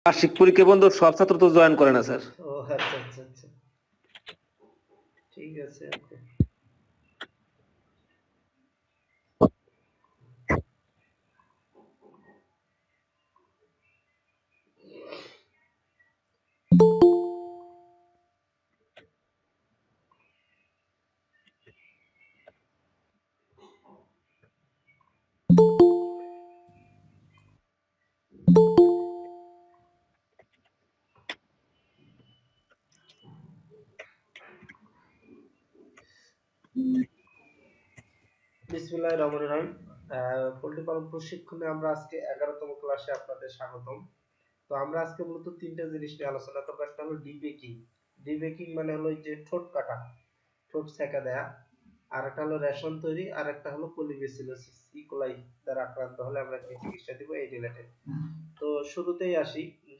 বার্ষিক পরীক্ষা বন্ধ, সব ছাত্র তো জয়েন করে না স্যার। ও আচ্ছা আচ্ছা আচ্ছা, ঠিক আছে। বিসমিল্লাহির রহমানির রহিম। পোল্ট্রি ফার্ম প্রশিক্ষণে আমরা আজকে 11তম ক্লাসে আপনাদের স্বাগতম। তো আমরা আজকে মূলত তিনটা জিনিস নিয়ে আলোচনা করব। একটা হলো ডিবেকিং। ডিবেকিং মানে হলো যে ঠোঁট কাটা, ঠোঁট সেকা দেয়া। আর একটা হলো রেশন তৈরি, আর একটা হলো পলিবেসিলোসিস ইকোলাই দ্বারা আক্রান্ত হলে আমরা কি চিকিৎসা দিব, এই রিলেটেড। তো শুরুতেই আসি,